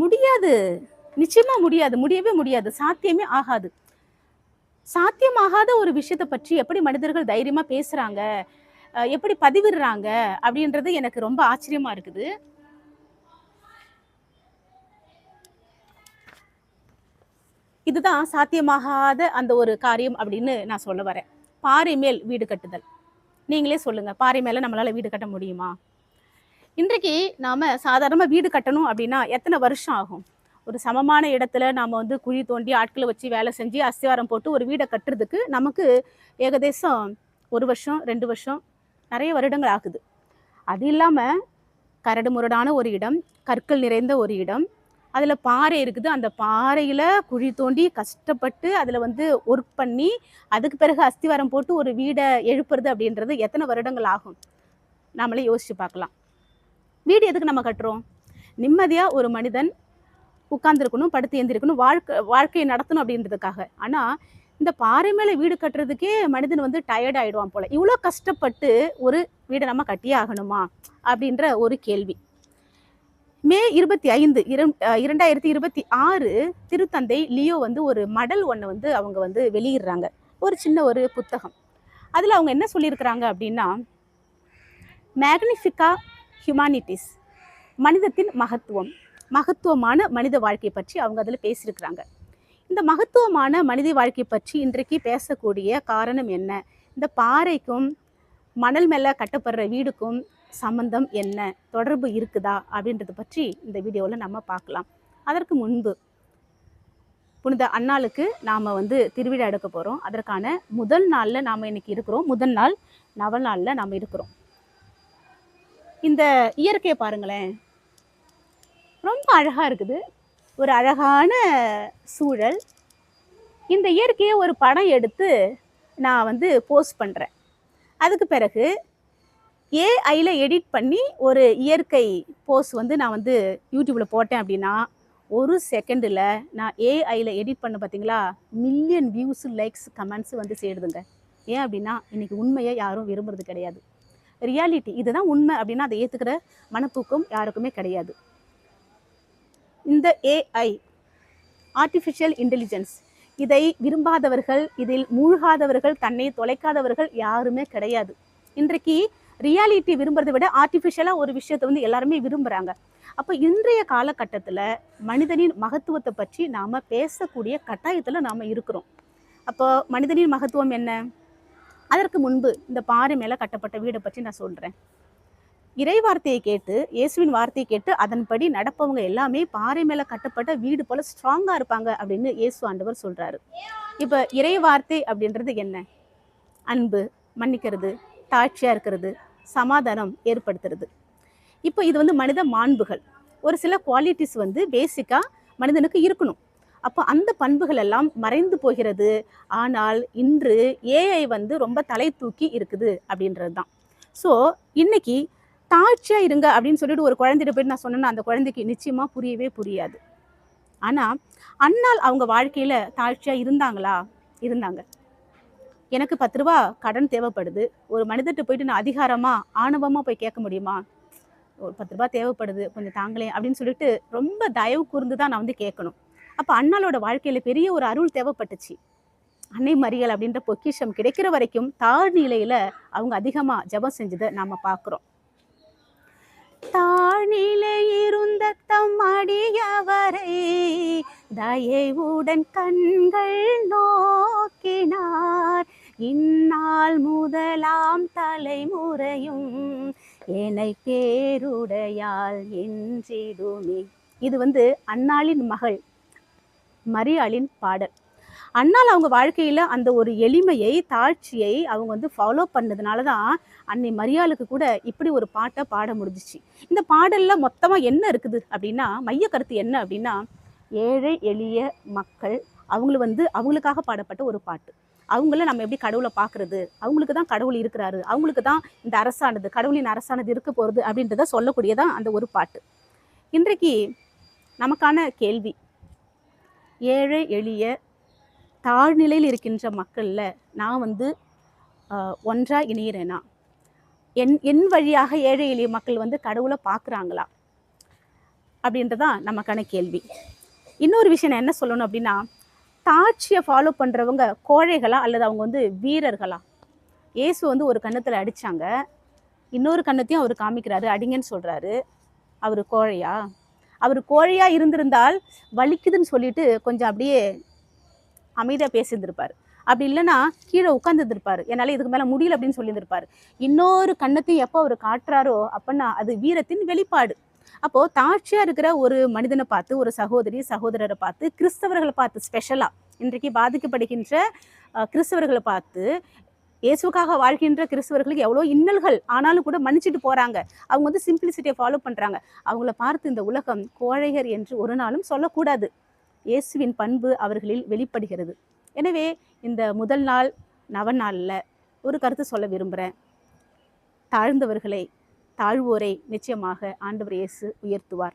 முடியாது, நிச்சயமா முடியாது, முடியவே முடியாது, சாத்தியமே ஆகாது. சாத்தியமாகாத ஒரு விஷயத்தை பற்றி எப்படி மனிதர்கள் தைரியமா பேசுறாங்க, எப்படி பதிவிடுறாங்க அப்படின்றது எனக்கு ரொம்ப ஆச்சரியமா இருக்குது. இதுதான் சாத்தியமாகாத அந்த ஒரு காரியம் அப்படின்னு நான் சொல்ல வரேன். பாறை மேல் வீடு கட்டுதல். நீங்களே சொல்லுங்க, பாறை மேல நம்மளால வீடு கட்ட முடியுமா? இன்றைக்கு நாம சாதாரணமா வீடு கட்டணும் அப்படின்னா எத்தனை வருஷம் ஆகும்? ஒரு சமமான இடத்துல நாம வந்து குழி தோண்டி ஆட்களை வச்சு வேலை செஞ்சு அஸ்திவாரம் போட்டு ஒரு வீடை கட்டுறதுக்கு நமக்கு ஏகதேசம் 1 வருஷம் 2 வருஷம் நிறைய வருடங்கள் ஆகுது. அது இல்லாம கரடு முரடான ஒரு இடம், கற்கள் நிறைந்த ஒரு இடம், அதுல பாறை இருக்குது. அந்த பாறையில குழி தோண்டி கஷ்டப்பட்டு அதுல வந்து ஒர்க் பண்ணி அதுக்கு பிறகு அஸ்திவாரம் போட்டு ஒரு வீடை எழுப்புறது அப்படின்றது எத்தனை வருடங்கள் ஆகும்? நாமளே யோசிச்சு பார்க்கலாம். வீடு எதுக்கு நம்ம கட்டுறோம்? நிம்மதியா ஒரு மனிதன் உட்கார்ந்துருக்கணும், படுத்து எந்திரிக்கணும், வாழ்க்கையை நடத்தணும் அப்படின்றதுக்காக. ஆனா இந்த பாறை மேல வீடு கட்டுறதுக்கே மனிதன் வந்து டயர்ட் ஆயிடுவான் போல. இவ்வளோ கஷ்டப்பட்டு ஒரு வீடை நம்ம கட்டியே ஆகணுமா அப்படின்ற ஒரு கேள்வி. மே 25 2026 திருத்தந்தை லியோ வந்து ஒரு மடல் ஒன்று வந்து அவங்க வந்து வெளியிடுறாங்க, ஒரு சின்ன ஒரு புத்தகம். அதுல அவங்க என்ன சொல்லியிருக்கிறாங்க அப்படின்னா, மேக்னிஃபிகா ஹியூமானிட்டிஸ், மனிதத்தின் மகத்துவமான மனித வாழ்க்கை பற்றி அவங்க அதில் பேசியிருக்கிறாங்க. இந்த மகத்துவமான மனித வாழ்க்கை பற்றி இன்றைக்கு பேசக்கூடிய காரணம் என்ன? இந்த பாறைக்கும் மணல் மேலே கட்டப்படுற வீடுக்கும் சம்பந்தம் என்ன, தொடர்பு இருக்குதா அப்படின்றத பற்றி இந்த வீடியோவில் நம்ம பார்க்கலாம். அதற்கு முன்பு புனித அன்னாளுக்கு நாம் வந்து திருவிழா எடுக்க போகிறோம். அதற்கான முதல் நாளில் நாம் இன்னைக்கு இருக்கிறோம். முதல் நாள் நவநாளில் நாம் இருக்கிறோம். இந்த இயற்கையை பாருங்களேன், ரொம்ப அழகாக இருக்குது. ஒரு அழகான சூழல். இந்த இயற்கையை ஒரு படம் எடுத்து நான் வந்து போஸ்ட் பண்ணுறேன். அதுக்கு பிறகு ஏஐயில் எடிட் பண்ணி ஒரு இயற்கை போஸ்ட் வந்து நான் வந்து யூடியூப்பில் போட்டேன் அப்படின்னா, ஒரு செகண்டில் நான் ஏஐயில் எடிட் பண்ண பார்த்தீங்களா, மில்லியன் வியூஸு, லைக்ஸ், கமெண்ட்ஸு வந்து சேருதுங்க. ஏன் அப்படின்னா இன்றைக்கி உண்மையை யாரும் விரும்புறது கிடையாது. ரியாலிட்டி இதுதான் உண்மை அப்படின்னா அதை ஏற்றுக்கிற மனப்பூக்கம் யாருக்குமே கிடையாது. இந்த ஏஐ, ஆர்டிஃபிஷியல் இன்டெலிஜென்ஸ், இதை விரும்பாதவர்கள், இதில் மூழ்காதவர்கள், தன்னை தொலைக்காதவர்கள் யாருமே கிடையாது. இன்றைக்கு ரியாலிட்டி விரும்புறதை விட ஆர்டிஃபிஷியலாக ஒரு விஷயத்தை வந்து எல்லாருமே விரும்புகிறாங்க. அப்போ இன்றைய காலகட்டத்தில் மனிதனின் மகத்துவத்தை பற்றி நாம் பேசக்கூடிய கட்டாயத்தில் நாம் இருக்கிறோம். அப்போ மனிதனின் மகத்துவம் என்ன? அதற்கு முன்பு இந்த பாறை மேலே கட்டப்பட்ட வீடை பற்றி நான் சொல்கிறேன். இறை வார்த்தையை கேட்டு, இயேசுவின் வார்த்தையை கேட்டு அதன்படி நடப்பவங்க எல்லாமே பாறை மேலே கட்டப்பட்ட வீடு போல ஸ்ட்ராங்காக இருப்பாங்க அப்படின்னு இயேசு ஆண்டவர் சொல்கிறாரு. இப்போ இறை வார்த்தை அப்படின்றது என்ன? அன்பு, மன்னிக்கிறது, தாழ்ச்சியாக இருக்கிறது, சமாதானம் ஏற்படுத்துறது. இப்போ இது வந்து மனித மாண்புகள். ஒரு சில குவாலிட்டிஸ் வந்து பேசிக்காக மனிதனுக்கு இருக்கணும். அப்போ அந்த பண்புகள் எல்லாம் மறைந்து போகிறது. ஆனால் இன்று ஏஐ வந்து ரொம்ப தலை தூக்கி இருக்குது அப்படின்றது தான். ஸோ இன்னைக்கு தாழ்ச்சியாக இருங்க அப்படின்னு சொல்லிட்டு ஒரு குழந்தைகிட்ட போய்ட்டு நான் சொன்னேன்னா அந்த குழந்தைக்கு நிச்சயமாக புரியவே புரியாது. ஆனால் அன்னாள் அவங்க வாழ்க்கையில் தாழ்ச்சியாக இருந்தாங்களா? இருந்தாங்க. எனக்கு 10 ரூபா கடன் தேவைப்படுது. ஒரு மனிதர்கிட்ட போயிட்டு நான் அதிகாரமாக ஆணவமாக போய் கேட்க முடியுமா? ஒரு 10 ரூபா தேவைப்படுது, கொஞ்சம் தாங்களேன் அப்படின்னு சொல்லிட்டு ரொம்ப தயவு கூர்ந்து தான் நான் வந்து கேட்கணும். அப்போ அண்ணாளோட வாழ்க்கையில் பெரிய ஒரு அருள் தேவைப்பட்டுச்சு. அன்னை மரியாள் அப்படின்ற பொக்கிஷம் கிடைக்கிற வரைக்கும் தாழ்நிலையில் அவங்க அதிகமாக ஜபம் செஞ்சதை நாம் பார்க்குறோம். தாழ்நிலை இருந்த தம் அடியவரை தயவுடன் கண்கள் நோக்கினார். இந்நாள் முதலாம் தலைமுறையும் என்னை பேருடையாள் என்றிடுமே. இது வந்து அன்னாளின் மகள் மரியாளின் பாடல். அன்னாள் அவங்க வாழ்க்கையில் அந்த ஒரு எளிமையை, தாழ்ச்சியை அவங்க வந்து ஃபாலோ பண்ணதுனால தான் அன்னை மரியாளுக்கு கூட இப்படி ஒரு பாட்டை பாட முடிஞ்சிச்சு. இந்த பாடலில் மொத்தமாக என்ன இருக்குது அப்படின்னா, மைய கருத்து என்ன அப்படின்னா, ஏழை எளிய மக்கள் அவங்களுக்காக பாடப்பட்ட ஒரு பாட்டு. அவங்கள நம்ம எப்படி கடவுளை பார்க்குறது, அவங்களுக்கு தான் கடவுள் இருக்கிறாரு, அவங்களுக்கு தான் இந்த அரசானது, கடவுளின் அரசானது இருக்க போகிறது அப்படின்றத சொல்லக்கூடியதான் அந்த ஒரு பாட்டு. இன்றைக்கு நமக்கான கேள்வி, ஏழை எளிய தாழ்நிலையில் இருக்கின்ற மக்களில் நான் வந்து ஒன்றாக இணையிறேனா? என் வழியாக ஏழை எளிய மக்கள் வந்து கடவுளை பார்க்குறாங்களா? அப்படின்றதான் நமக்கான கேள்வி. இன்னொரு விஷயம் நான் என்ன சொல்லணும் அப்படின்னா, தாட்சியை ஃபாலோ பண்ணுறவங்க கோழைகளா அல்லது அவங்க வந்து வீரர்களா? இயேசு வந்து ஒரு கன்னத்தில் அடித்தாங்க, இன்னொரு கன்னத்தையும் அவர் காமிக்கிறாரு, அடிங்கன்னு சொல்கிறாரு. அவர் கோழையா? அவர் கோழையா இருந்திருந்தால் வலிக்குதுன்னு சொல்லிட்டு கொஞ்சம் அப்படியே அமைதியாக பேசியிருந்திருப்பார். அப்படி இல்லைன்னா கீழே உட்காந்துருப்பார், என்னால் இதுக்கு மேலே முடியல அப்படின்னு சொல்லியிருந்திருப்பார். இன்னொரு கன்னத்தையும் எப்போ அவர் காட்டுறாரோ அப்போன்னா அது வீரத்தின் வெளிப்பாடு. அப்போது தாட்சியாக இருக்கிற ஒரு மனிதனை பார்த்து, ஒரு சகோதரி சகோதரரை பார்த்து, கிறிஸ்தவர்களை பார்த்து ஸ்பெஷலாக இன்றைக்கு பாதிக்கப்படுகின்ற கிறிஸ்தவர்களை பார்த்து, இயேசுக்காக வாழ்கின்ற கிறிஸ்தவர்களுக்கு எவ்வளோ இன்னல்கள் ஆனாலும் கூட மன்னிச்சுட்டு போகிறாங்க. அவங்க வந்து சிம்பிளிசிட்டியை ஃபாலோ பண்ணுறாங்க. அவங்கள பார்த்து இந்த உலகம் கோழையர் என்று ஒரு நாளும் சொல்லக்கூடாது. இயேசுவின் பண்பு அவர்களில் வெளிப்படுகிறது. எனவே இந்த முதல் நாள் நவநாளில் ஒரு கருத்து சொல்ல விரும்புகிறேன். தாழ்ந்தவர்களை, தாழ்வோரை நிச்சயமாக ஆண்டவர் இயேசு உயர்த்துவார்.